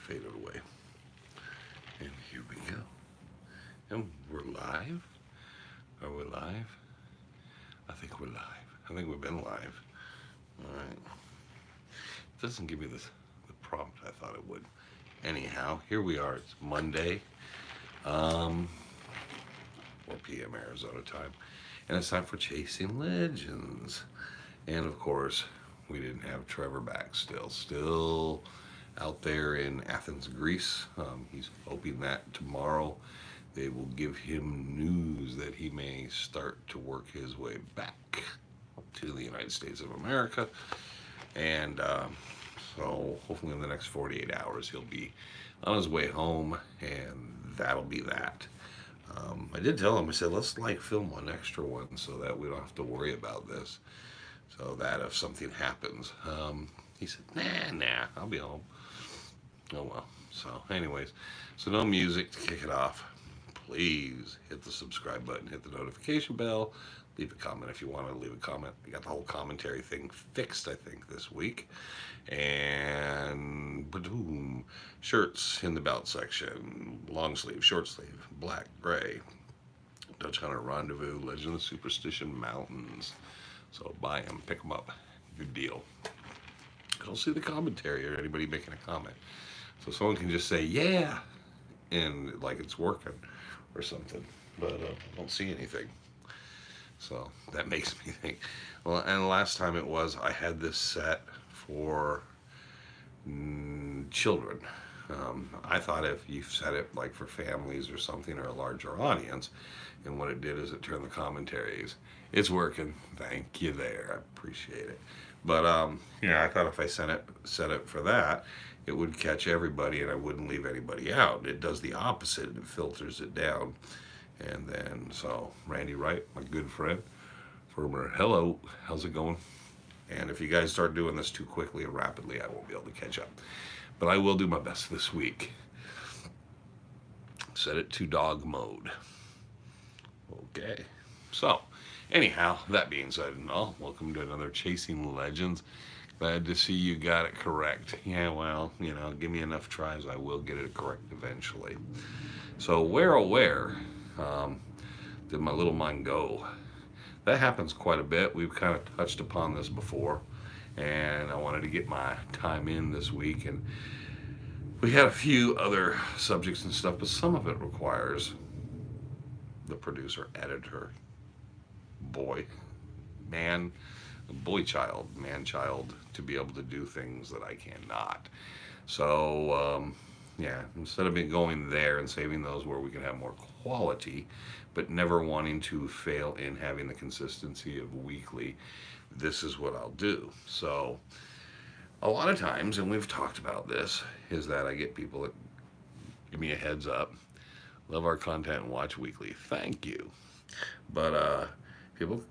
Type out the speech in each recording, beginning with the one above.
faded away. And here we go. And we're live. Are we live? I think we're live. I think we've been live. All right. It doesn't give me the prompt I thought it would. Anyhow, here we are. It's Monday, 4 p.m. Arizona time. And it's time for Chasing Legends. And of course, we didn't have Trevor back still. Still out there in Athens, Greece. He's hoping that tomorrow they will give him news that he may start to work his way back to the United States of America. And so hopefully in the next 48 hours he'll be on his way home, and that'll be that. I did tell him, I said, let's film one extra one so that we don't have to worry about this. So that if something happens, he said, nah, I'll be home. Oh well. So anyways, so no music to kick it off. Please hit the subscribe button, hit the notification bell, leave a comment if you want to leave a comment. I got the whole commentary thing fixed, I think, this week. And boom, shirts in the belt section, long sleeve, short sleeve, black, gray, Dutch Hunter Rendezvous, Legend of Superstition Mountains. So buy them, pick them up, good deal. I don't see the commentary or anybody making a comment. So someone can just say, yeah, and like it's working or something, but I don't see anything. So that makes me think. Well, and the last time it was, I had this set for children. I thought if you set it like for families or something, or a larger audience, and what it did is it turned the commentaries. It's working. Thank you there. I appreciate it. But yeah, I thought if I set it for that, it would catch everybody and I wouldn't leave anybody out. It does the opposite. It filters it down. And then, so Randy Wright, my good friend, former, hello, how's it going? And if you guys start doing this too quickly and rapidly, I won't be able to catch up. But I will do my best this week. Set it to dog mode. Okay. So, anyhow, that being said, welcome to another Chasing Legends. Glad to see you got it correct. Yeah, well, give me enough tries, I will get it correct eventually. So, where did my little mind go? That happens quite a bit. We've kind of touched upon this before, and I wanted to get my time in this week, and we had a few other subjects and stuff, but some of it requires the producer, editor, man child to be able to do things that I cannot. So yeah, instead of it going there and saving those where we can have more quality, but never wanting to fail in having the consistency of weekly, this is what I'll do. So a lot of times, and we've talked about this, is that I get people that give me a heads up, love our content and watch weekly. Thank you. But people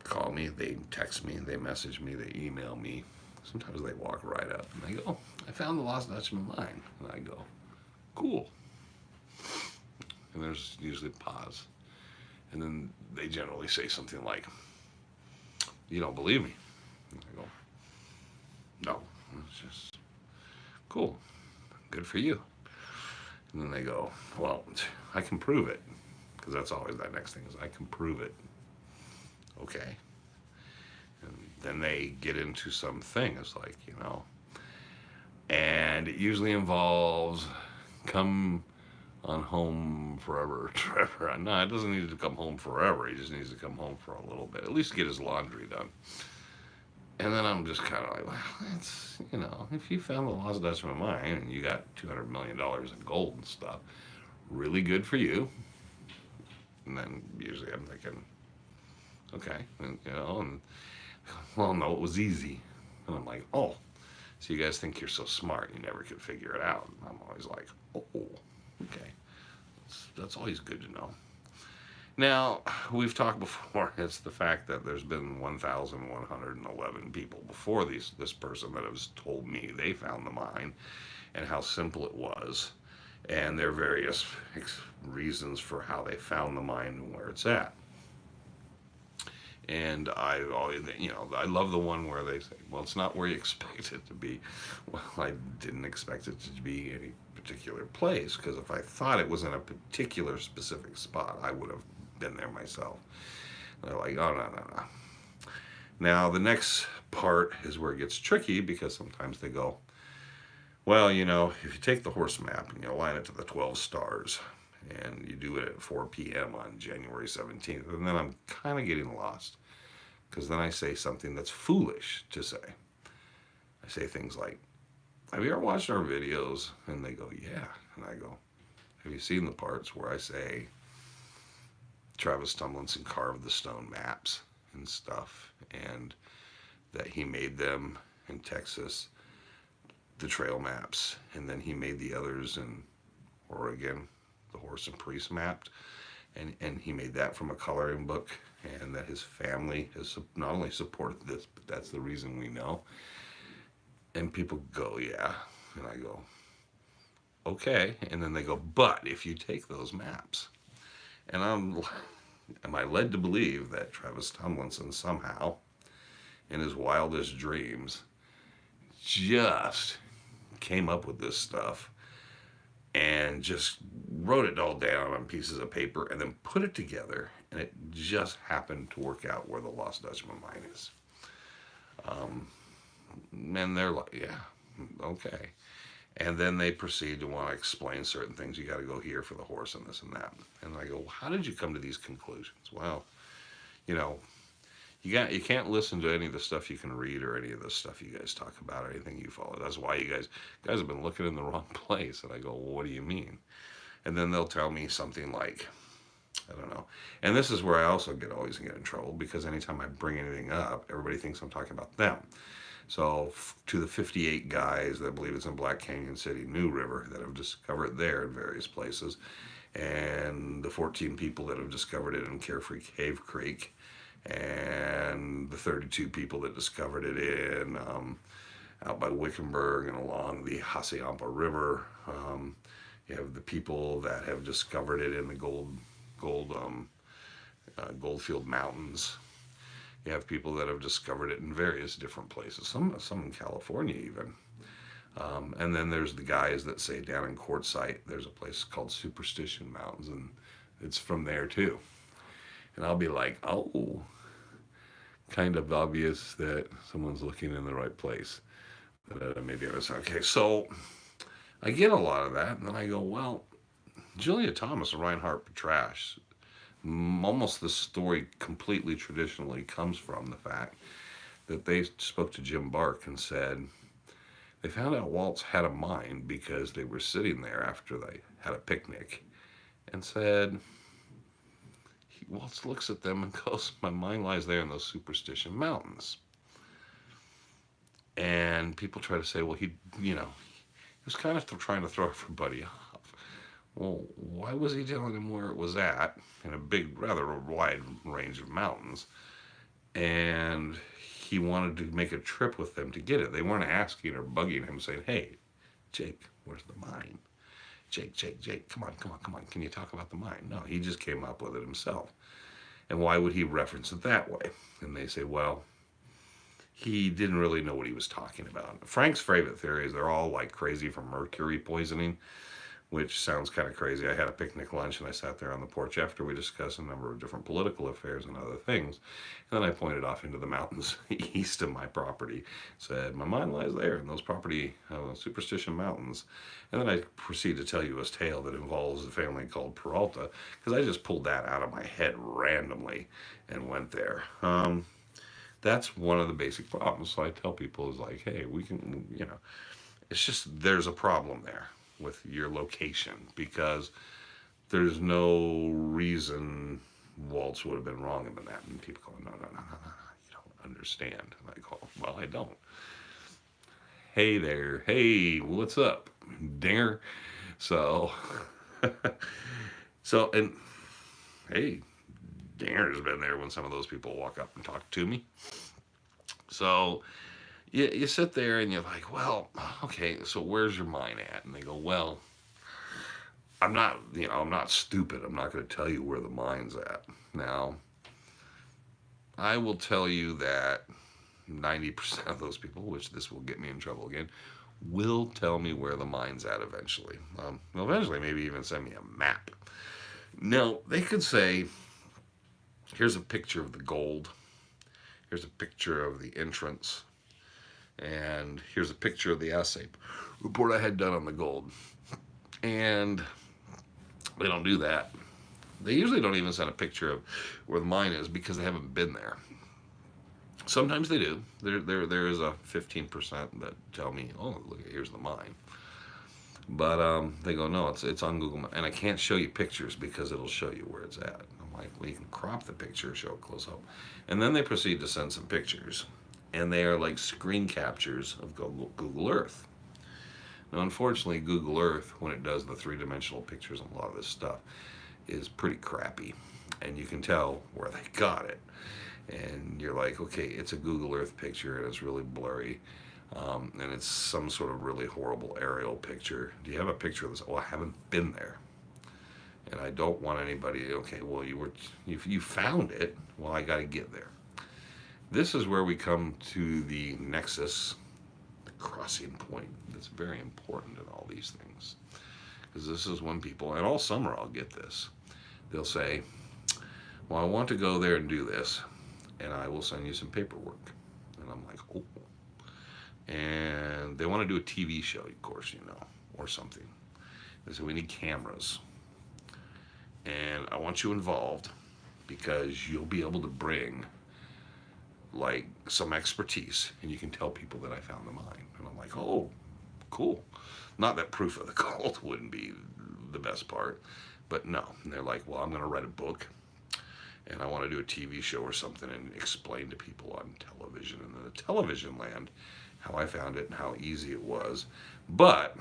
call me, they text me, they message me, they email me. Sometimes they walk right up and they go, I found the Lost Dutchman line. And I go, cool. And there's usually a pause. And then they generally say something like, you don't believe me? And I go, no, it's just cool. Good for you. And then they go, well, I can prove it. Because that's always that next thing is I can prove it. Okay. And then they get into something. It's like, and it usually involves come on home forever, Trevor. No, it doesn't need to come home forever. He just needs to come home for a little bit, at least get his laundry done. And then I'm just kind of like, well, it's, if you found the Lost Dutchman mine and you got $200 million in gold and stuff, really good for you. And then usually I'm thinking, okay, and, well, no, it was easy. And I'm like, oh, so you guys think you're so smart, you never could figure it out. And I'm always like, oh, okay. That's always good to know. Now, we've talked before, it's the fact that there's been 1,111 people before this person that has told me they found the mine and how simple it was and their various reasons for how they found the mine and where it's at. And I always, I love the one where they say, well, it's not where you expect it to be. Well, I didn't expect it to be any particular place, because if I thought it was in a particular specific spot, I would have been there myself. They're like, oh, no, no, no. Now, the next part is where it gets tricky, because sometimes they go, well, if you take the horse map and you align it to the 12 stars, and you do it at 4 p.m. on January 17th, and then I'm kind of getting lost, because then I say something that's foolish to say. I say things like, have you ever watched our videos? And they go, yeah. And I go, have you seen the parts where I say Travis Tomlinson carved the stone maps and stuff, and that he made them in Texas, the trail maps, and then he made the others in Oregon, the horse and priest mapped, and he made that from a coloring book, and that his family has not only supported this, but that's the reason we know. And people go, yeah. And I go, okay. And then they go, but if you take those maps, and am I led to believe that Travis Tomlinson somehow, in his wildest dreams, just came up with this stuff and just wrote it all down on pieces of paper and then put it together, and it just happened to work out where the Lost Dutchman mine is. And they're like, yeah, okay. And then they proceed to want to explain certain things. You got to go here for the horse and this and that. And I go, well, how did you come to these conclusions? Well, you can't listen to any of the stuff you can read or any of the stuff you guys talk about or anything you follow. That's why you guys have been looking in the wrong place. And I go, well, what do you mean? And then they'll tell me something like, I don't know. And this is where I also always get in trouble, because anytime I bring anything up, everybody thinks I'm talking about them. So to the 58 guys that believe it's in Black Canyon City, New River, that have discovered it there in various places, and the 14 people that have discovered it in Carefree Cave Creek, and the 32 people that discovered it in out by Wickenburg and along the Hassayampa River. You have the people that have discovered it in the Goldfield Mountains. You have people that have discovered it in various different places, some in California even. And then there's the guys that say down in Quartzsite, there's a place called Superstition Mountains, and it's from there too. And I'll be like, oh, kind of obvious that someone's looking in the right place. Maybe I was, okay, so I get a lot of that, and then I go, well, Julia Thomas and Reinhard Petrasch, almost the story completely traditionally comes from the fact that they spoke to Jim Bark and said they found out Waltz had a mine because they were sitting there after they had a picnic, and said, Waltz looks at them and goes, my mine lies there in those Superstition Mountains. And people try to say, well, he was kind of trying to throw everybody off. Well, why was he telling him where it was at in a big, rather wide range of mountains? And he wanted to make a trip with them to get it. They weren't asking or bugging him, saying, hey, Jake, where's the mine? Jake, come on. Can you talk about the mine? No, he just came up with it himself. And why would he reference it that way? And they say, well, he didn't really know what he was talking about. Frank's favorite theory is they're all like crazy from mercury poisoning, which sounds kind of crazy. I had a picnic lunch and I sat there on the porch after we discussed a number of different political affairs and other things. And then I pointed off into the mountains east of my property, said, my mine lies there in those Superstition Mountains. And then I proceed to tell you a tale that involves a family called Peralta, because I just pulled that out of my head randomly and went there. That's one of the basic problems. So I tell people is like, hey, we can, it's just, there's a problem there with your location, because there's no reason Waltz would have been wrong in that. And people go, no, you don't understand. And I go, well, I don't. Hey there, hey, what's up, dinger? So, and hey, Dinger's been there when some of those people walk up and talk to me. So you sit there and you're like, well, okay, so where's your mine at? And they go, well, I'm not stupid. I'm not going to tell you where the mine's at. Now, I will tell you that 90% of those people, which this will get me in trouble again, will tell me where the mine's at eventually. Eventually, maybe even send me a map. Now, they could say, here's a picture of the gold, here's a picture of the entrance, and here's a picture of the assay report I had done on the gold. And they don't do that. They usually don't even send a picture of where the mine is because they haven't been there. Sometimes they do. There is a 15% that tell me, oh, look, here's the mine. But they go, no, it's on Google Maps. And I can't show you pictures because it'll show you where it's at. I'm like, well, you can crop the picture, show it close up. And then they proceed to send some pictures. And they are like screen captures of Google Earth. Now, unfortunately, Google Earth, when it does the three-dimensional pictures and a lot of this stuff, is pretty crappy. And you can tell where they got it. And you're like, okay, it's a Google Earth picture and it's really blurry. And it's some sort of really horrible aerial picture. Do you have a picture of this? Oh, I haven't been there. And I don't want anybody, okay, well, you found it. Well, I got to get there. This is where we come to the nexus, the crossing point. That's very important in all these things. Because this is when people, and all summer I'll get this, they'll say, well, I want to go there and do this, and I will send you some paperwork. And I'm like, oh. And they want to do a TV show, of course, or something. They say, we need cameras. And I want you involved because you'll be able to bring like some expertise and you can tell people that I found the mine. And I'm like, oh, cool. Not that proof of the gold wouldn't be the best part, but no. And they're like, well, I'm going to write a book and I want to do a TV show or something and explain to people on television and in the television land how I found it and how easy it was. But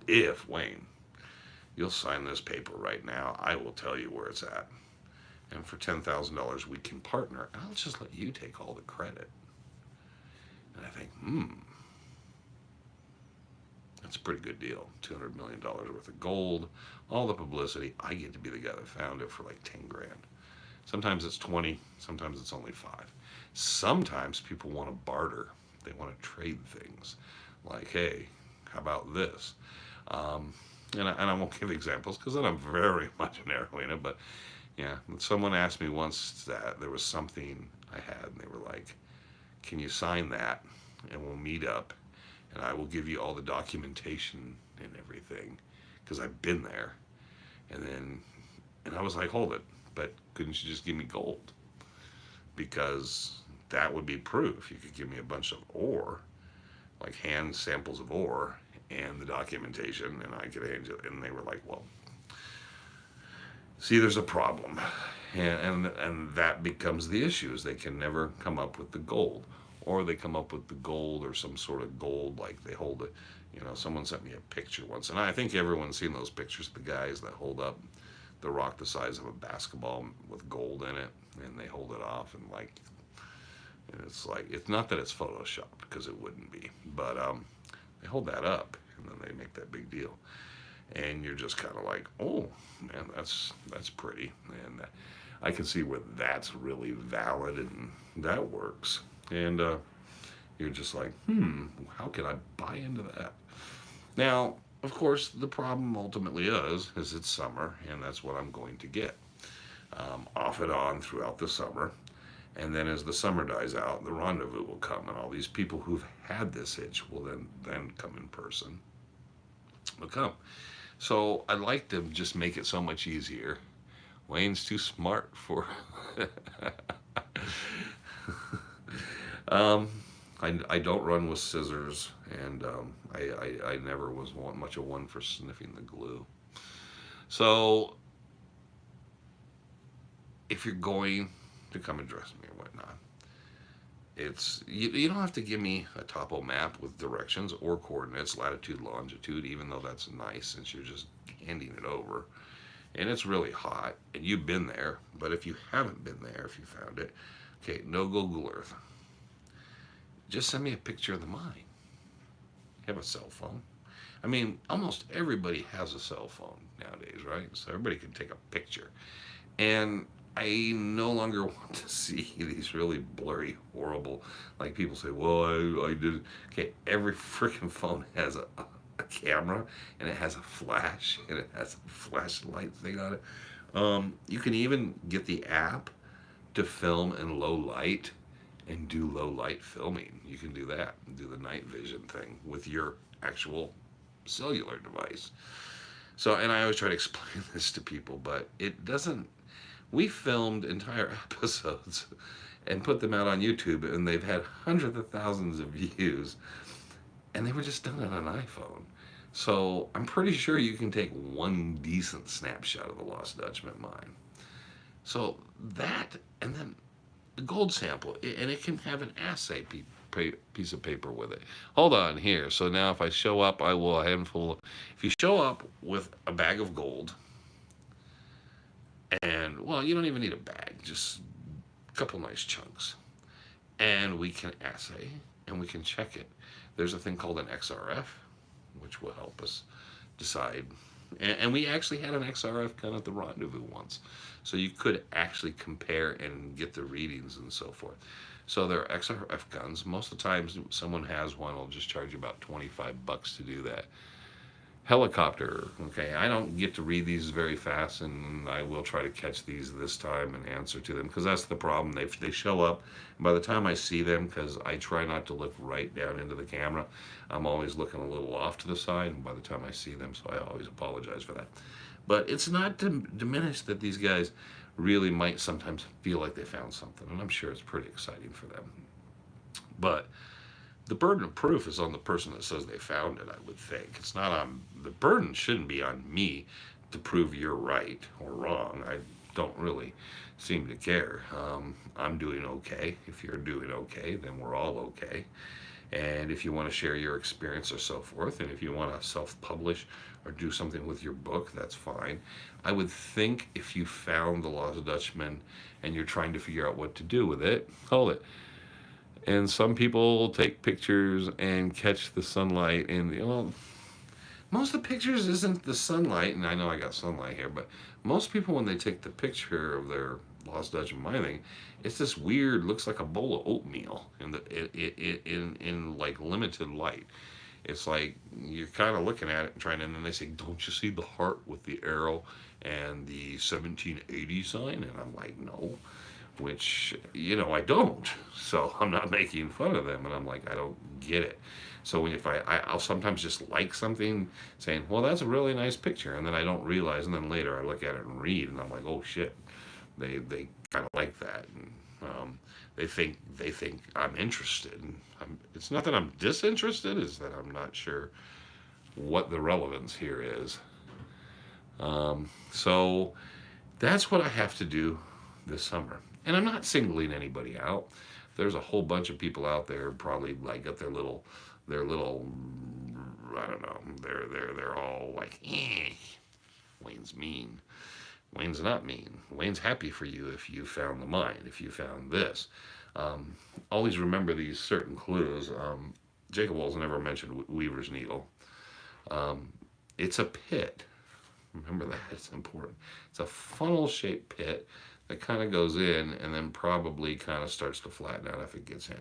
if, Wayne, you'll sign this paper right now, I will tell you where it's at. And for $10,000, we can partner. And I'll just let you take all the credit. And I think, that's a pretty good deal. $200 million worth of gold, all the publicity. I get to be the guy that found it for like 10 grand. Sometimes it's 20, sometimes it's only 5. Sometimes people want to barter. They want to trade things. Like, hey, how about this? And I won't give examples because then I'm very much narrowing it, but yeah, someone asked me once that there was something I had, and they were like, can you sign that, and we'll meet up, and I will give you all the documentation and everything, because I've been there. And I was like, hold it, but couldn't you just give me gold? Because that would be proof. You could give me a bunch of ore, like hand samples of ore, and the documentation, and I could hand you. And they were like, well, see, there's a problem. And that becomes the issue, is they can never come up with the gold. Or they come up with the gold or some sort of gold, like they hold it. Someone sent me a picture once, and I think everyone's seen those pictures, the guys that hold up the rock the size of a basketball with gold in it, and they hold it off, and it's like, it's not that it's photoshopped, because it wouldn't be, but they hold that up, and then they make that big deal. And you're just kind of like, oh, man, that's pretty. And I can see where that's really valid and that works. And you're just like, how can I buy into that? Now, of course, the problem ultimately is it's summer, and that's what I'm going to get. Off and on throughout the summer. And then as the summer dies out, the rendezvous will come, and all these people who've had this itch will then come in person. Will come. So I'd like to just make it so much easier. Wayne's too smart for... I don't run with scissors, and I never was much of one for sniffing the glue. So if you're going to come address me or whatnot, you don't have to give me a topo map with directions or coordinates, latitude, longitude, even though that's nice since you're just handing it over. And it's really hot, and you've been there, but if you haven't been there, if you found it, okay, no Google Earth. Just send me a picture of the mine. You have a cell phone. I mean, almost everybody has a cell phone nowadays, right? So everybody can take a picture. And I no longer want to see these really blurry, horrible, like people say, well, I did. Okay, every freaking phone has a camera and it has a flash and it has a flashlight thing on it. You can even get the app to film in low light and do low light filming. You can do that, do the night vision thing with your actual cellular device. So, and I always try to explain this to people, but it doesn't. We filmed entire episodes and put them out on YouTube, and they've had hundreds of thousands of views, and they were just done on an iPhone. So I'm pretty sure you can take one decent snapshot of the Lost Dutchman mine. So that, and then the gold sample, and it can have an assay piece of paper with it. Hold on here. So now if I show up, I will a handful. If you show up with a bag of gold, and well, you don't even need a bag, just a couple nice chunks, and we can assay and we can check it. There's a thing called an XRF, which will help us decide. And we actually had an XRF gun at the rendezvous once. So you could actually compare and get the readings and so forth. So there are XRF guns. Most of the times someone has one, will just charge you about 25 bucks to do that. Helicopter. Okay, I don't get to read these very fast, and I will try to catch these this time and answer to them, because that's the problem. They show up, and by the time I see them, because I try not to look right down into the camera, I'm always looking a little off to the side, and by the time I see them, so I always apologize for that. But it's not to diminish that these guys really might sometimes feel like they found something, and I'm sure it's pretty exciting for them. But the burden of proof is on the person that says they found it, I would think. It's not on, the burden shouldn't be on me to prove you're right or wrong. I don't really seem to care. I'm doing okay. If you're doing okay, then we're all okay. And if you want to share your experience or so forth, and if you want to self publish or do something with your book, that's fine. I would think if you found the Lost Dutchman and you're trying to figure out what to do with it, hold it. And some people take pictures and catch the sunlight, and most of the pictures isn't the sunlight, and I know I got sunlight here, but most people, when they take the picture of their Lost Dutchman mining, it's this weird, looks like a bowl of oatmeal in like limited light. It's like you're kind of looking at it and trying, and then they say, "Don't you see the heart with the arrow and the 1780 sign?" And I'm like, "No," which I don't. So I'm not making fun of them, and I'm like, I don't get it. So if I'll sometimes just like something, saying, "Well, that's a really nice picture," and then I don't realize, and then later I look at it and read, and I'm like, "Oh shit, they kind of like that." And, they think I'm interested. And it's not that I'm disinterested; it's that I'm not sure what the relevance here is. So that's what I have to do this summer. And I'm not singling anybody out. There's a whole bunch of people out there probably like got their little I don't know. They're all like, Wayne's mean. Wayne's not mean. Wayne's happy for you if you found the mine, if you found this. Always remember these certain clues. Jacob Walls never mentioned Weaver's Needle. It's a pit. Remember that, it's important. It's a funnel-shaped pit that kind of goes in and then probably kind of starts to flatten out if it gets in.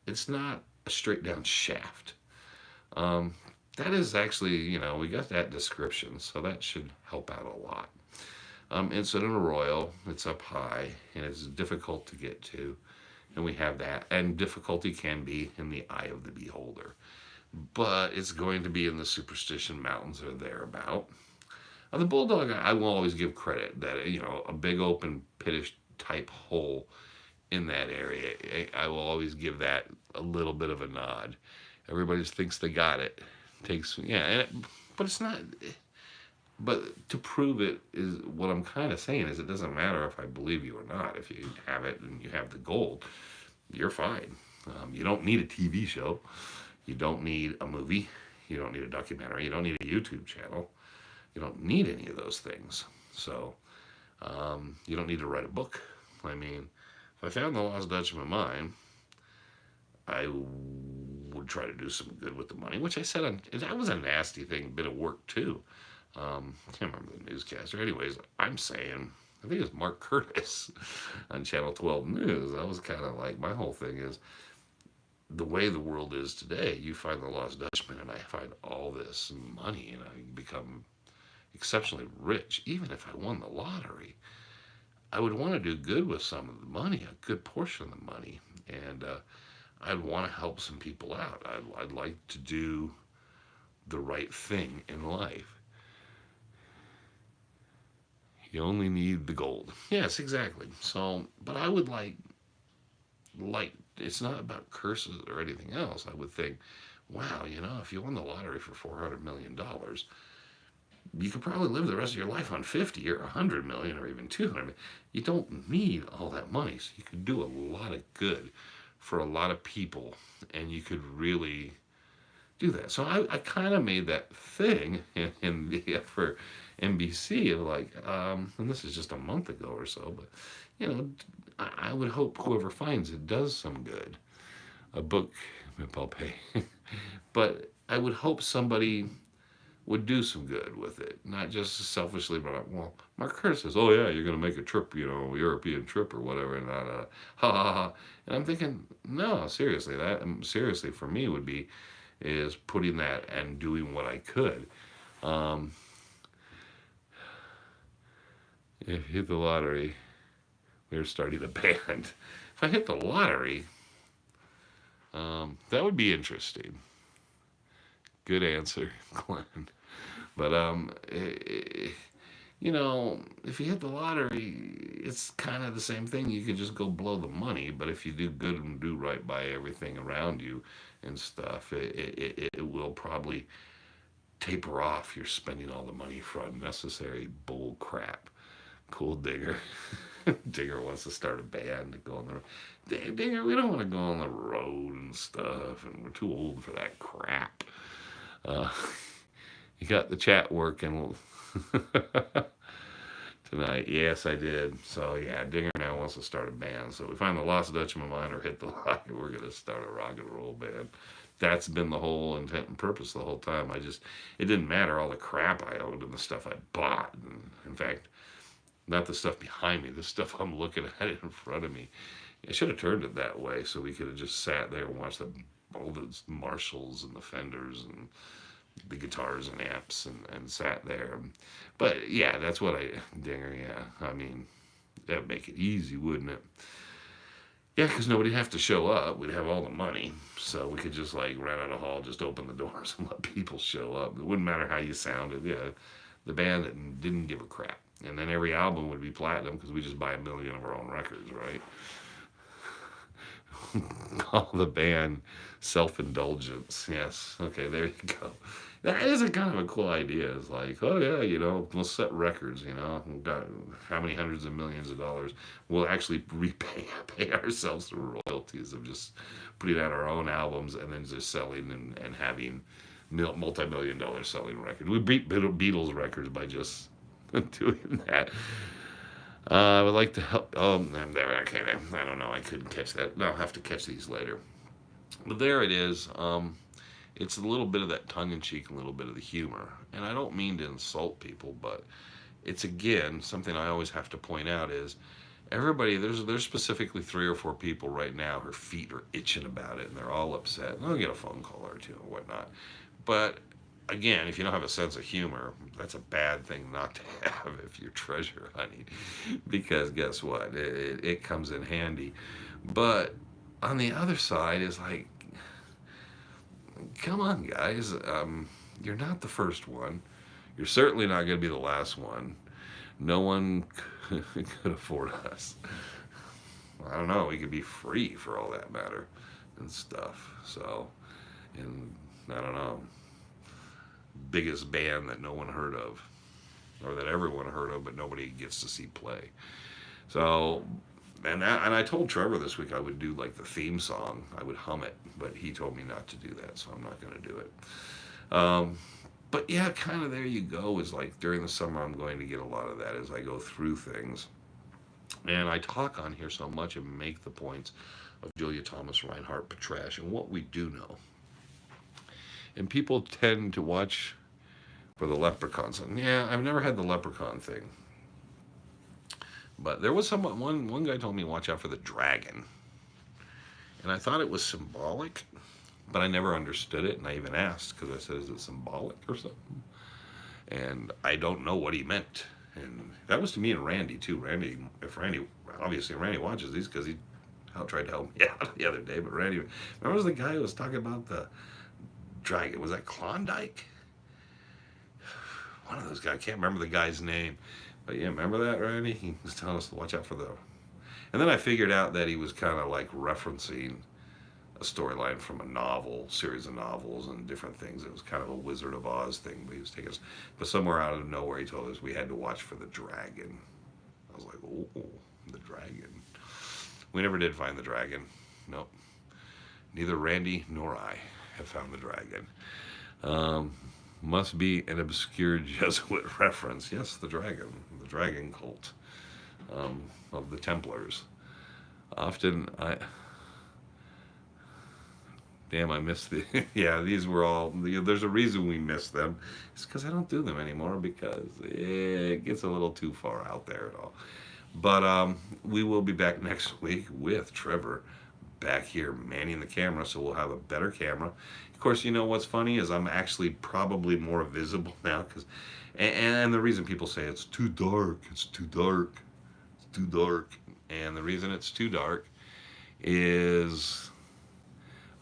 It's not a straight down shaft. That is actually, we got that description, so that should help out a lot. It's in a royal, it's up high, and it's difficult to get to, and we have that. And difficulty can be in the eye of the beholder, but it's going to be in the Superstition Mountains or thereabout. The Bulldog, I will always give credit that, a big open pittish type hole in that area, I will always give that a little bit of a nod. Everybody just thinks they got it. But it's not. But to prove it is what I'm kind of saying is it doesn't matter if I believe you or not. If you have it and you have the gold, you're fine. You don't need a TV show. You don't need a movie. You don't need a documentary. You don't need a YouTube channel. You don't need any of those things. So you don't need to write a book. I mean, if I found the Lost Dutchman mine, I would try to do some good with the money, which I said that was a nasty thing, bit of work too. I can't remember the newscaster. Anyways, I'm saying I think it's Mark Curtis on Channel 12 News. That was kind of like my whole thing is the way the world is today. You find the Lost Dutchman, and I find all this money, and I become exceptionally rich. Even if I won the lottery, I would want to do good with some of the money, a good portion of the money, and I'd want to help some people out. I'd like to do the right thing in life. You only need the gold. Yes, exactly. So, but I would like it's not about curses or anything else. I would think, wow, if you won the lottery for $400 million, you could probably live the rest of your life on 50 or 100 million or even 200. You don't need all that money, so you could do a lot of good for a lot of people, and you could really do that. So I kind of made that thing in the for NBC of like, and this is just a month ago or so, but I would hope whoever finds it does some good. A book, I'll pay, but I would hope somebody would do some good with it, not just selfishly. But well, Mark Curtis says, "Oh yeah, you're going to make a trip, European trip or whatever," and not ha ha ha. And I'm thinking, no, seriously, that seriously for me would be is putting that and doing what I could. Um, if you hit the lottery, we're starting a band. If I hit the lottery, that would be interesting. Good answer, Glenn. But if you hit the lottery, it's kind of the same thing. You could just go blow the money, but if you do good and do right by everything around you and stuff, it will probably taper off. You're spending all the money for unnecessary bull crap. Cool, Digger. Digger wants to start a band to go on the road. Digger, we don't want to go on the road and stuff, and we're too old for that crap. Uh, you got the chat working tonight. Yes, I did. So, yeah, Digger now wants to start a band. So, we find the Lost Dutchman mine or hit the lottery, we're going to start a rock and roll band. That's been the whole intent and purpose the whole time. It didn't matter all the crap I owned and the stuff I bought. And in fact, not the stuff behind me, the stuff I'm looking at in front of me. I should have turned it that way so we could have just sat there and watched all the Marshalls and the Fenders and the guitars and amps and sat there. But yeah, that's what Dinger, yeah. I mean, that'd make it easy, wouldn't it? Yeah, because nobody'd have to show up. We'd have all the money. So we could just like rent out a hall, just open the doors and let people show up. It wouldn't matter how you sounded. Yeah, the band that didn't give a crap. And then every album would be platinum because we just buy 1 million of our own records, right? Call the band Self-Indulgence. Yes. Okay, there you go. That is a kind of a cool idea. It's like, oh yeah, we'll set records, we've got how many hundreds of millions of dollars. We'll actually pay ourselves the royalties of just putting out our own albums and then just selling and having multi-million-dollar selling records. We beat Beatles records by just doing that. I would like to help. Oh, I'm there. Okay, I don't know. I couldn't catch that. I'll have to catch these later. But there it is. It's a little bit of that tongue-in-cheek, a little bit of the humor. And I don't mean to insult people, but it's, again, something I always have to point out is everybody, there's specifically 3 or 4 people right now, her feet are itching about it, and they're all upset. And they'll get a phone call or two or whatnot. But again, if you don't have a sense of humor, that's a bad thing not to have if you're treasure hunting, because guess what? It comes in handy. But on the other side is like, come on, guys. You're not the first one. You're certainly not going to be the last one. No one could afford us. I don't know. We could be free for all that matter and stuff. So, and I don't know. Biggest band that no one heard of, or that everyone heard of, but nobody gets to see play. So, and I told Trevor this week I would do like the theme song. I would hum it, but he told me not to do that, so I'm not going to do it. But yeah, kind of there you go. Is like during the summer I'm going to get a lot of that as I go through things. And I talk on here so much and make the points of Julia Thomas Reinhardt Patrash and what we do know. And people tend to watch for the leprechauns. And yeah, I've never had the leprechaun thing. But there was one guy told me watch out for the dragon, and I thought it was symbolic, but I never understood it, and I even asked because I said, "Is it symbolic or something?" And I don't know what he meant. And that was to me and Randy too. Obviously Randy watches these because he tried to help me out the other day. But Randy, remember the guy who was talking about the dragon? Was that Klondike? One of those guys. I can't remember the guy's name. But yeah, remember that, Randy? He was telling us to watch out for the. And then I figured out that he was kind of like referencing a storyline from a novel, series of novels and different things. It was kind of a Wizard of Oz thing, but he was taking us. But somewhere out of nowhere, he told us we had to watch for the dragon. I was like, oh, the dragon. We never did find the dragon. Nope. Neither Randy nor I have found the dragon. Must be an obscure Jesuit reference. Yes, the dragon cult of the Templars. Often I missed the. Yeah, these were all. There's a reason we missed them. It's because I don't do them anymore because it gets a little too far out there at all. But we will be back next week with Trevor back here manning the camera, so we'll have a better camera. Of course, you know what's funny is I'm actually probably more visible now because, and the reason people say it's too dark, it's too dark, it's too dark, and the reason it's too dark is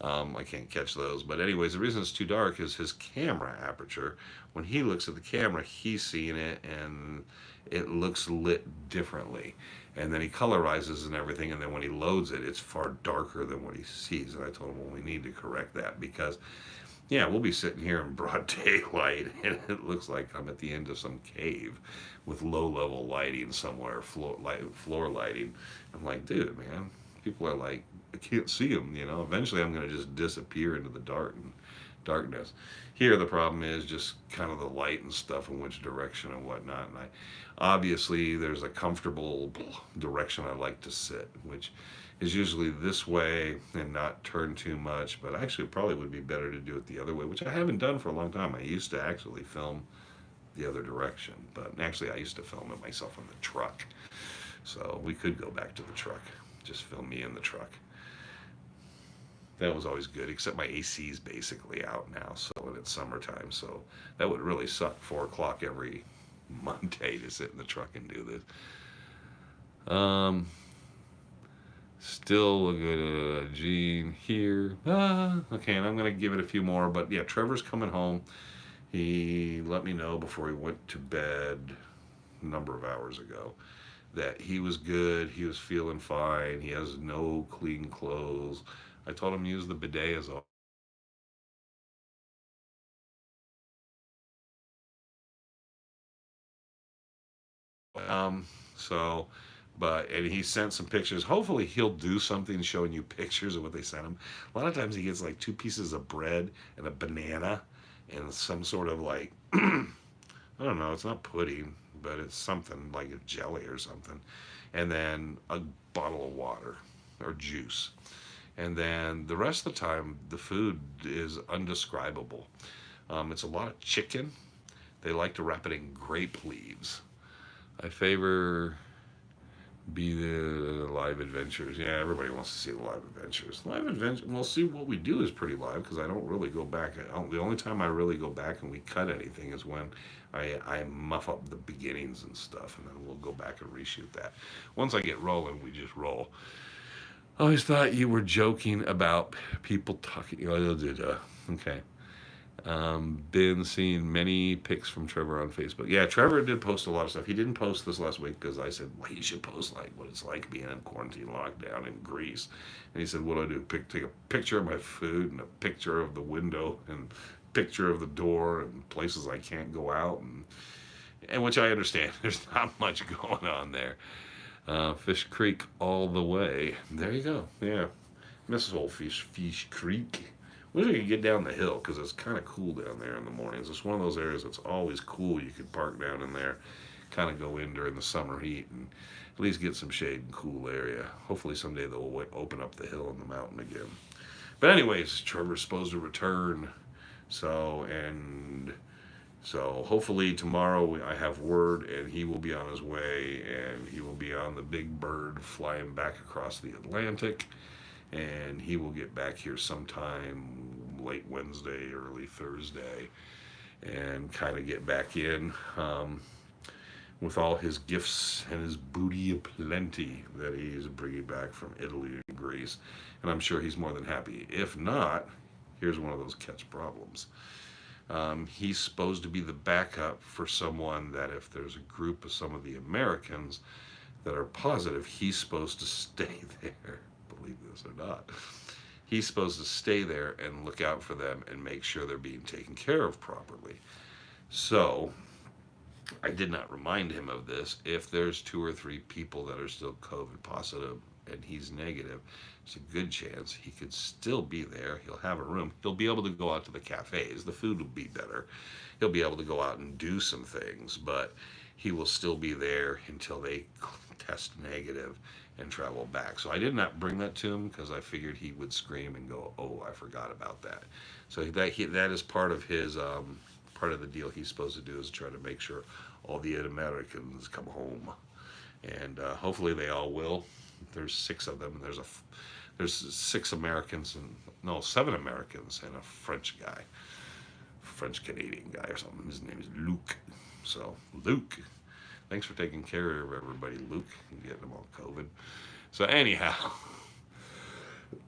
I can't catch those. But anyways, the reason it's too dark is his camera aperture. When he looks at the camera, he's seeing it and it looks lit differently. And then he colorizes and everything. And then when he loads it, it's far darker than what he sees. And I told him, well, we need to correct that because, yeah, we'll be sitting here in broad daylight and it looks like I'm at the end of some cave with low-level lighting somewhere, floor lighting. I'm like, dude, man, people are like, I can't see them, Eventually, I'm going to just disappear into the darkness. Here, the problem is just kind of the light and stuff in which direction and whatnot. And obviously, there's a comfortable direction I like to sit, which is usually this way and not turn too much. But actually, it probably would be better to do it the other way, which I haven't done for a long time. I used to actually film the other direction, but actually, I used to film it myself in the truck. So we could go back to the truck. Just film me in the truck. That was always good, except my AC is basically out now, so and it's summertime, so that would really suck. 4 o'clock every Monday to sit in the truck and do this. Still a good Gene here. Okay, and I'm gonna give it a few more, but yeah, Trevor's coming home. He let me know before he went to bed a number of hours ago that he was good, he was feeling fine, he has no clean clothes. I told him to use the bidet as a so and he sent some pictures. Hopefully he'll do something showing you pictures of what they sent him. A lot of times he gets like 2 pieces of bread and a banana and some sort of like I don't know, it's not pudding, but it's something like a jelly or something. And then a bottle of water or juice. And then the rest of the time, the food is undescribable. It's a lot of chicken. They like to wrap it in grape leaves. I favor be the live adventures. Yeah, everybody wants to see the live adventures. Live adventure. Well, see, what we do is pretty live because I don't really go back. The only time I really go back and we cut anything is when I muff up the beginnings and stuff, and then we'll go back and reshoot that. Once I get rolling, we just roll. I always thought you were joking about people talking. Okay. Been seeing many pics from Trevor on Facebook. Yeah, Trevor did post a lot of stuff. He didn't post this last week because I said, well, you should post like what it's like being in quarantine lockdown in Greece. And he said, what do I do? Take a picture of my food and a picture of the window and picture of the door and places I can't go out. And which I understand. There's not much going on there. Fish Creek all the way. There you go. Yeah. Mrs. Old Fish Creek. Wish I could get down the hill because it's kind of cool down there in the mornings. It's one of those areas that's always cool. You could park down in there, kind of go in during the summer heat and at least get some shade and cool area. Hopefully someday they'll open up the hill and the mountain again. But anyways, Trevor's supposed to return. So, and So hopefully tomorrow I have word and he will be on his way and he will be on the big bird flying back across the Atlantic, and he will get back here sometime late Wednesday, early Thursday, and kind of get back in with all his gifts and his booty aplenty that he's bringing back from Italy and Greece. And I'm sure he's more than happy. If not, here's one of those catch problems. He's supposed to be the backup for someone that if there's a group of some of the Americans that are positive, he's supposed to stay there. Believe this or not. He's supposed to stay there and look out for them and make sure they're being taken care of properly. So I did not remind him of this. If there's 2 or 3 people that are still COVID positive and he's negative, it's a good chance he could still be there. He'll have a room. He'll be able to go out to the cafes. The food will be better. He'll be able to go out and do some things, but he will still be there until they test negative and travel back. So I did not bring that to him because I figured he would scream and go, "Oh, I forgot about that." So that is part of his part of the deal he's supposed to do is try to make sure all the Americans come home, and hopefully they all will. There's 6 of them. There's 6 Americans and no 7 Americans and a French guy, French Canadian guy or something. His name is Luke. So Luke, thanks for taking care of everybody, Luke, and getting them all COVID. So anyhow,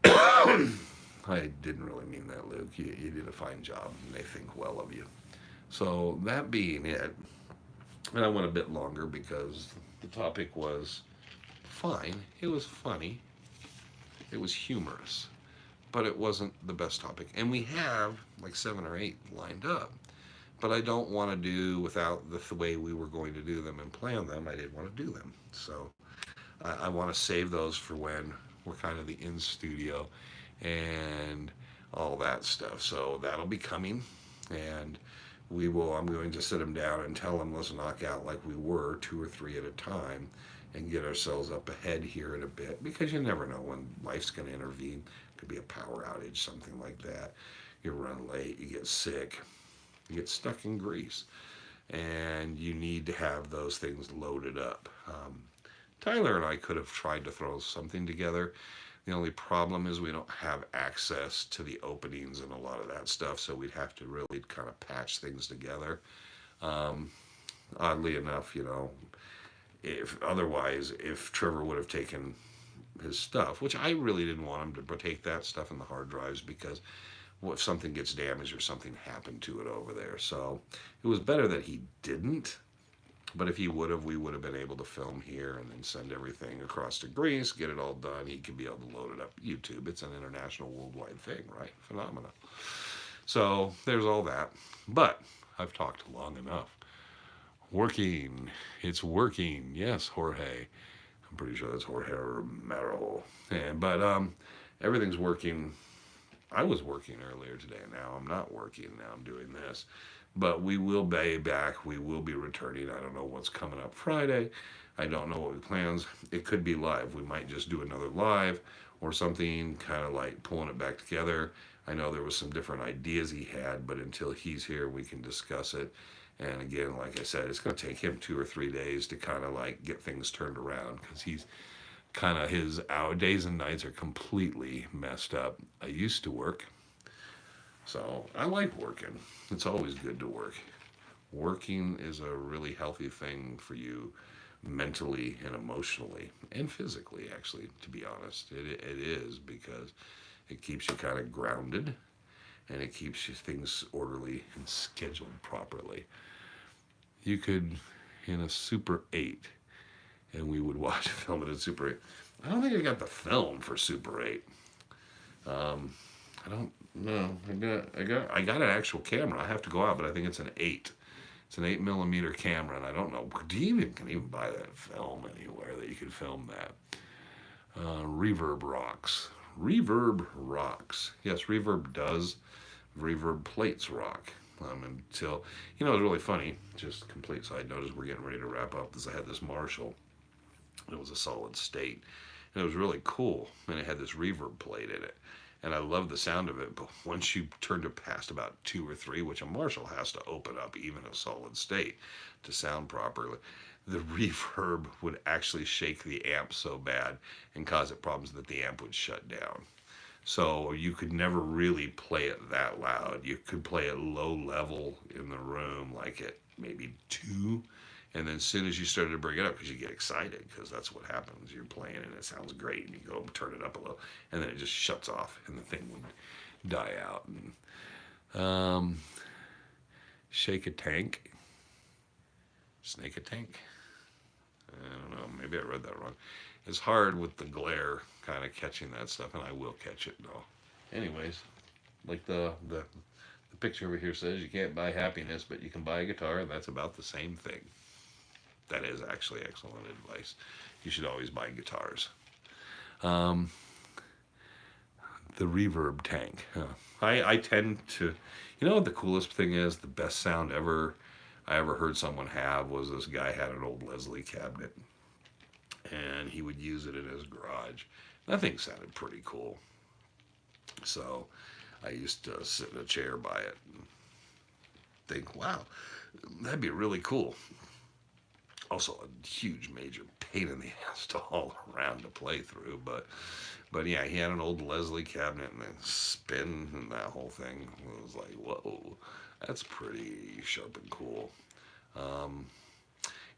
I didn't really mean that, Luke. You did a fine job, and they think well of you. So that being it, and I went a bit longer because the topic was fine. It was funny. It was humorous, but it wasn't the best topic. And we have like 7 or 8 lined up, but I don't want to do without the way we were going to do them and plan them. I didn't want to do them. So I want to save those for when we're kind of the in studio and all that stuff. So that'll be coming, and I'm going to sit them down and tell them, let's knock out like we were 2 or 3 at a time and get ourselves up ahead here in a bit, because you never know when life's going to intervene. It could be a power outage, something like that. You run late, you get sick, you get stuck in grease, and you need to have those things loaded up. Tyler and I could have tried to throw something together. The only problem is we don't have access to the openings and a lot of that stuff, so we'd have to really kind of patch things together. Oddly enough, if Trevor would have taken his stuff, which I really didn't want him to take that stuff in the hard drives, because what if something gets damaged or something happened to it over there? So it was better that he didn't. But if he would have, we would have been able to film here and then send everything across to Greece, get it all done. He could be able to load it up YouTube. It's an international, worldwide thing, right? Phenomenal. So there's all that. But I've talked long enough. Working. It's working. Yes, Jorge. I'm pretty sure that's Jorge Romero. But everything's working. I was working earlier today. Now I'm not working. Now I'm doing this. But we will be back. We will be returning. I don't know what's coming up Friday. I don't know what we plans. It could be live. We might just do another live or something, kind of like pulling it back together. I know there was some different ideas he had, but until he's here, we can discuss it. And again, like I said, it's going to take him 2 or 3 days to kind of like get things turned around, because his days and nights are completely messed up. I used to work. So I like working. It's always good to work. Working is a really healthy thing for you mentally and emotionally and physically, actually, to be honest. It is, because it keeps you kind of grounded, and it keeps you things orderly and scheduled properly. You could, in a Super 8, and we would watch a film at a Super 8. I don't think I got the film for Super 8. I don't know. I got an actual camera. I have to go out, but I think it's an 8. It's an 8mm camera, and I don't know. Do you can buy that film anywhere that you can film that? Reverb rocks. Reverb rocks. Yes, reverb does. Reverb plates rock. Until it's really funny. Just complete side note, as we're getting ready to wrap up, is I had this Marshall. It was a solid state, and it was really cool, and it had this reverb plate in it. and I love the sound of it. But once you turned it past about 2 or 3, which a Marshall has to open up even a solid state to sound properly, the reverb would actually shake the amp so bad and cause it problems that the amp would shut down. So you could never really play it that loud. You could play it low level in the room, like at maybe 2. And then as soon as you started to bring it up, because you get excited, because that's what happens. You're playing and it sounds great, and you go turn it up a little, and then it just shuts off, and the thing would die out. And, shake a tank, snake a tank. I don't know. Maybe I read that wrong. It's hard with the glare kind of catching that stuff, and I will catch it though. Anyways, like the picture over here says, you can't buy happiness, but you can buy a guitar. That's about the same thing. That is actually excellent advice. You should always buy guitars. Um, the reverb tank. I tend to, what the coolest thing is, the best sound I ever heard someone have was this guy had an old Leslie cabinet, and he would use it in his garage. That thing sounded pretty cool. So I used to sit in a chair by it and think, wow, that'd be really cool. Also a huge major pain in the ass to haul around to play through, but yeah, he had an old Leslie cabinet and a spin and that whole thing. It was like, whoa, that's pretty sharp and cool.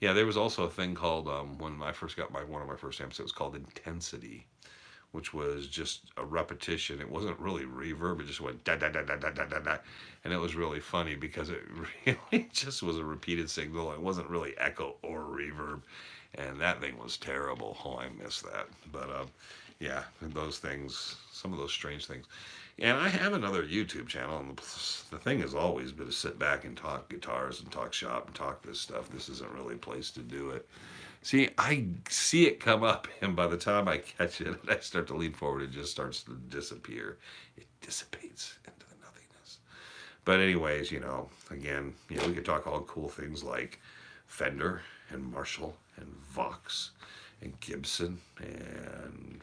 Yeah, there was also a thing called, when I first got one of my first amps, it was called Intensity, which was just a repetition. It wasn't really reverb, it just went da da da da da da da da. And it was really funny because it really just was a repeated signal. It wasn't really echo or reverb. And that thing was terrible. Oh, I miss that. But yeah, those things, some of those strange things. And I have another YouTube channel, and the thing has always been to sit back and talk guitars and talk shop and talk this stuff. This isn't really a place to do it. See, I see it come up, and by the time I catch it and I start to lean forward, it just starts to disappear. It dissipates into the nothingness. But anyways, again, we could talk all cool things like Fender and Marshall and Vox and Gibson and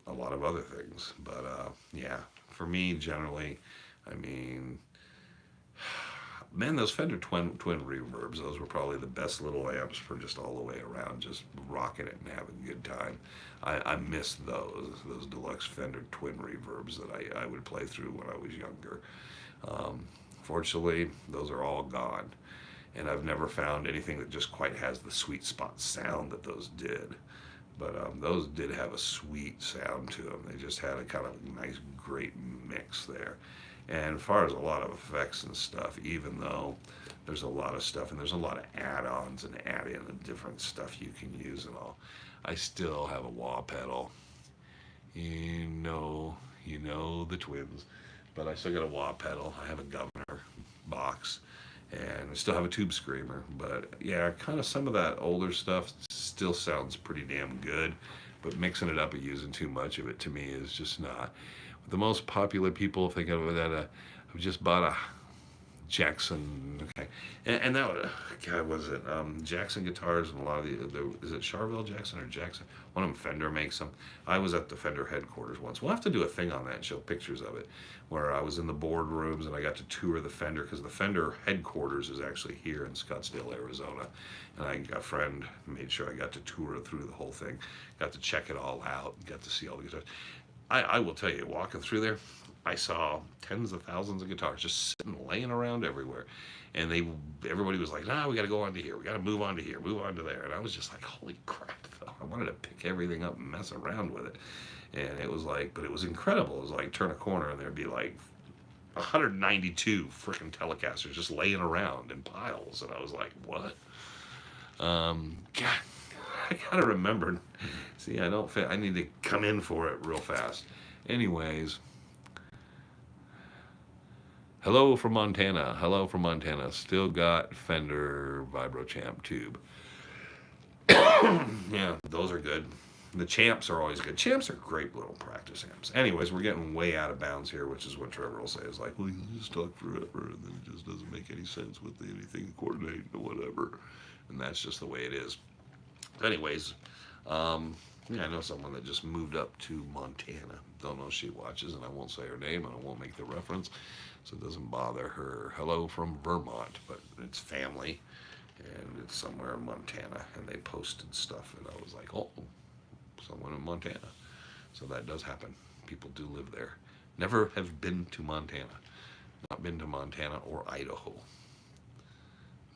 a lot of other things. But yeah, for me, generally, I mean, man, those Fender twin reverbs, those were probably the best little amps for just all the way around, just rocking it and having a good time. I miss those deluxe Fender twin reverbs that I would play through when I was younger. Fortunately, those are all gone, and I've never found anything that just quite has the sweet spot sound that those did. But those did have a sweet sound to them. They just had a kind of nice, great mix there. And as far as a lot of effects and stuff, even though there's a lot of stuff and there's a lot of add-ons and add-in and different stuff you can use and all, I still have a wah pedal. You know the twins. But I still got a wah pedal. I have a governor box. And I still have a tube screamer. But yeah, kind of some of that older stuff still sounds pretty damn good. But mixing it up and using too much of it, to me, is just not. The most popular people think of that, I've just bought a Jackson, okay, and that, God, was it Jackson guitars, and a lot of is it Charvel Jackson or Jackson? One of them, Fender makes them. I was at the Fender headquarters once. We'll have to do a thing on that and show pictures of it, where I was in the boardrooms and I got to tour the Fender, because the Fender headquarters is actually here in Scottsdale, Arizona, and a friend made sure I got to tour through the whole thing, got to check it all out, got to see all the guitars. I will tell you, walking through there, I saw tens of thousands of guitars just sitting, laying around everywhere. And everybody was like, nah, we got to go on to here. We got to move on to here, move on to there. And I was just like, holy crap. I wanted to pick everything up and mess around with it. And it was like, but it was incredible. It was like, turn a corner and there'd be like 192 freaking Telecasters just laying around in piles. And I was like, what? God. I gotta remember. See, I need to come in for it real fast. Anyways, hello from Montana. Hello from Montana. Still got Fender Vibro Champ tube. Yeah, those are good. The Champs are always good. Champs are great little practice amps. Anyways, we're getting way out of bounds here, which is what Trevor will say. Is like, well, you just talk forever, and then it just doesn't make any sense with anything coordinating or whatever. And that's just the way it is. Anyways, Yeah, I know someone that just moved up to Montana. Don't know if she watches, and I won't say her name, and I won't make the reference, so it doesn't bother her. Hello from Vermont, but it's family, and it's somewhere in Montana, and they posted stuff, and I was like, oh, someone in Montana. So that does happen. People do live there. Never have been to Montana. Not been to Montana or Idaho.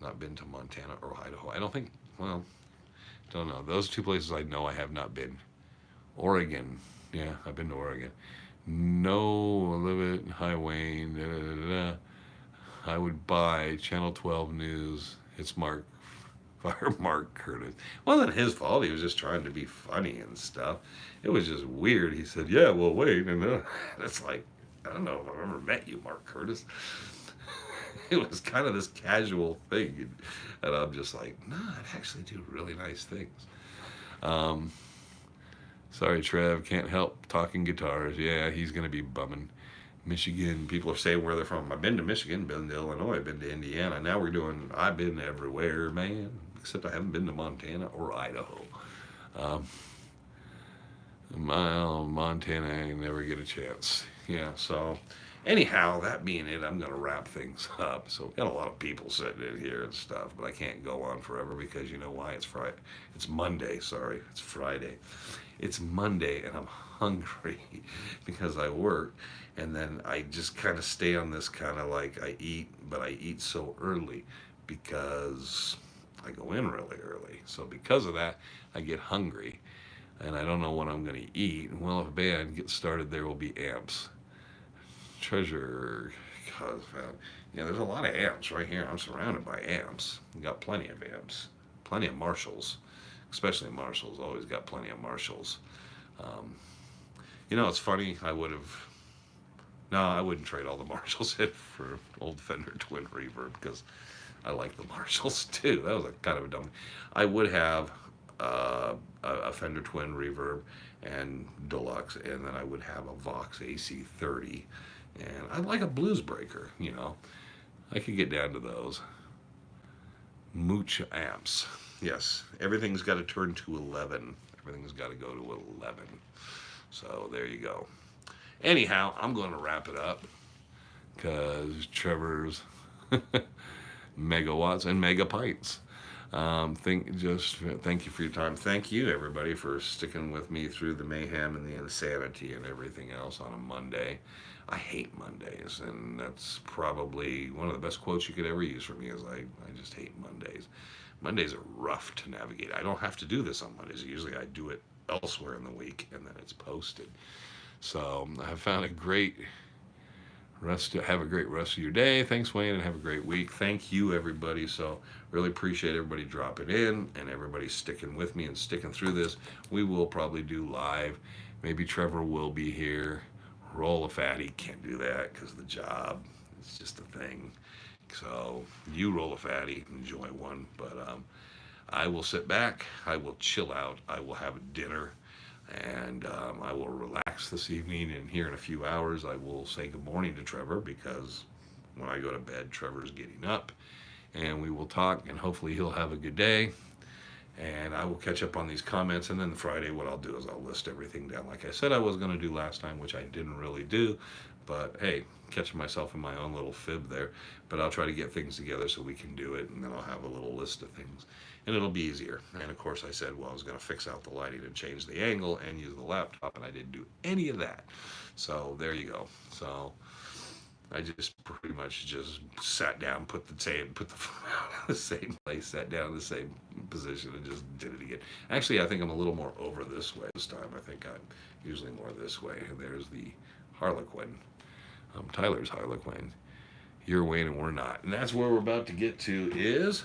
Not been to Montana or Idaho. I don't think, well, don't know. Those two places I know I have not been. Oregon. Yeah, I've been to Oregon. No, I live at High Wayne. Da, da, da, da. I would buy Channel 12 News. It's Fire Mark Curtis. It wasn't his fault. He was just trying to be funny and stuff. It was just weird. He said, yeah, well, wait. And it's like, I don't know if I've ever met you, Mark Curtis. It was kind of this casual thing. And I'm just like, nah, I actually do really nice things. Um, Sorry, Trev, can't help talking guitars. Yeah, he's going to be bumming. Michigan, people are saying where they're from. I've been to Michigan, been to Illinois, been to Indiana. Now I've been everywhere, man, except I haven't been to Montana or Idaho. Um, Montana, I never get a chance. Yeah, so anyhow, that being it, I'm going to wrap things up. So we've got a lot of people sitting in here and stuff, but I can't go on forever because you know why? It's Friday. It's Monday, sorry. It's Friday. It's Monday and I'm hungry because I work, and then I just kind of stay on this kind of like I eat, but I eat so early because I go in really early. So because of that, I get hungry and I don't know what I'm going to eat. Well, if a band gets started, there will be amps. Treasure, cause yeah, there's a lot of amps right here. I'm surrounded by amps. Got plenty of amps, plenty of Marshalls, especially Marshalls. Always got plenty of Marshalls. Um, it's funny. I wouldn't trade all the Marshalls in for old Fender Twin Reverb because I like the Marshalls too. That was a kind of a dumb. I would have a Fender Twin Reverb and Deluxe, and then I would have a Vox AC30, and I'd like a Blues Breaker. I could get down to those. Mooch amps. Yes, everything's got to turn to 11. Everything's got to go to 11. So there you go. Anyhow, I'm going to wrap it up because Trevor's megawatts and megapints. Thank you for your time. Thank you, everybody, for sticking with me through the mayhem and the insanity and everything else on a Monday. I hate Mondays, and that's probably one of the best quotes you could ever use from me is I just hate Mondays. Mondays are rough to navigate. I don't have to do this on Mondays. Usually I do it elsewhere in the week, and then it's posted. So I have found have a great rest of your day. Thanks, Wayne, and have a great week. Thank you, everybody. So really appreciate everybody dropping in and everybody sticking with me and sticking through this. We will probably do live. Maybe Trevor will be here. Roll a fatty. Can't do that because of the job. It's just a thing. So you roll a fatty, enjoy one. But I will sit back. I will chill out. I will have a dinner. And I will relax this evening, and here in a few hours I will say good morning to Trevor because when I go to bed, Trevor's getting up, and we will talk, and hopefully he'll have a good day, and I will catch up on these comments, and then Friday what I'll do is I'll list everything down like I said I was going to do last time, which I didn't really do, but hey, catching myself in my own little fib there, but I'll try to get things together so we can do it, and then I'll have a little list of things. And it'll be easier. And of course I said, well, I was going to fix out the lighting and change the angle and use the laptop, and I didn't do any of that. So there you go. So I just pretty much just sat down, put the phone out in the same place, sat down in the same position, and just did it again. Actually, I think I'm a little more over this way this time. I think I'm usually more this way. And there's the Harlequin. Tyler's Harlequin. You're Wayne and we're not. And that's where we're about to get to is...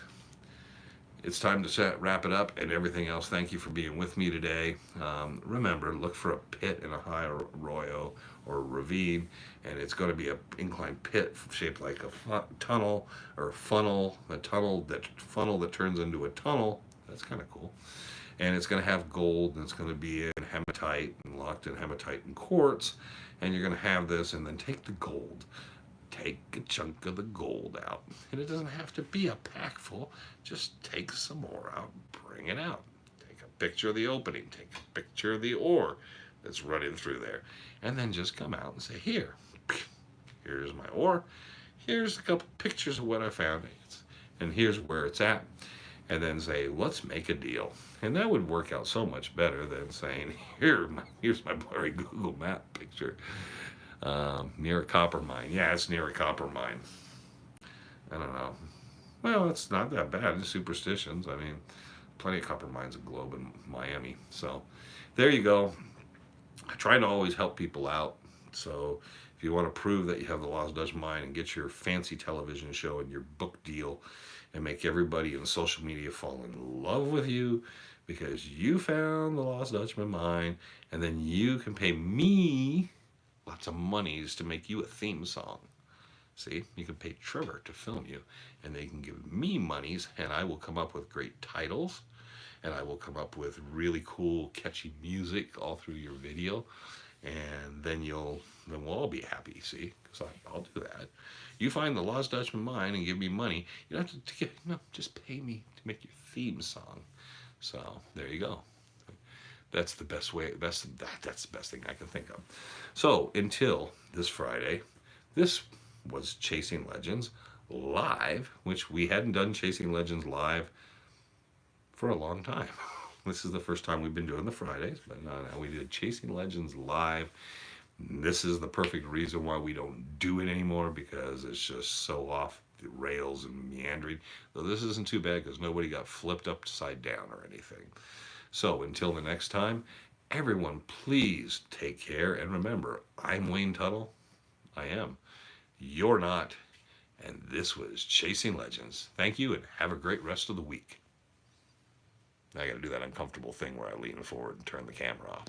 It's time to wrap it up and everything else. Thank you for being with me today. Remember, look for a pit in a high arroyo or ravine, and it's going to be an inclined pit shaped like a tunnel or funnel, funnel that turns into a tunnel. That's kind of cool. And it's going to have gold, and it's going to be in hematite and locked in hematite and quartz. And you're going to have this, and then take the gold. Take a chunk of the gold out. And it doesn't have to be a pack full. Just take some more out, bring it out. Take a picture of the opening, take a picture of the ore that's running through there, and then just come out and say, here's my ore, here's a couple pictures of what I found, and here's where it's at, and then say, let's make a deal. And that would work out so much better than saying, here's my blurry Google map picture. Near a copper mine. Yeah, it's near a copper mine. I don't know. Well, it's not that bad. It's superstitions. I mean, plenty of copper mines at Globe in Miami. So there you go. I try to always help people out. So if you want to prove that you have the Lost Dutch Mine and get your fancy television show and your book deal and make everybody in social media fall in love with you because you found the Lost Dutchman mine, and then you can pay me lots of monies to make you a theme song. See, you can pay Trevor to film you, and they can give me monies, and I will come up with great titles, and I will come up with really cool, catchy music all through your video, and then we'll all be happy. See, because I'll do that. You find the Lost Dutchman mine and give me money. You don't have to just pay me to make your theme song. So there you go. That's the best way. That's the best thing I can think of. So until this Friday, this was Chasing Legends live, which we hadn't done Chasing Legends live for a long time. This is the first time we've been doing the Fridays, but now we did Chasing Legends live. This is the perfect reason why we don't do it anymore, because it's just so off the rails and meandering. Though this isn't too bad because nobody got flipped upside down or anything. So until the next time, everyone please take care, and remember, I'm Wayne Tuttle. I am. You're not. And this was Chasing Legends. Thank you, and have a great rest of the week. I got to do that uncomfortable thing where I lean forward and turn the camera off.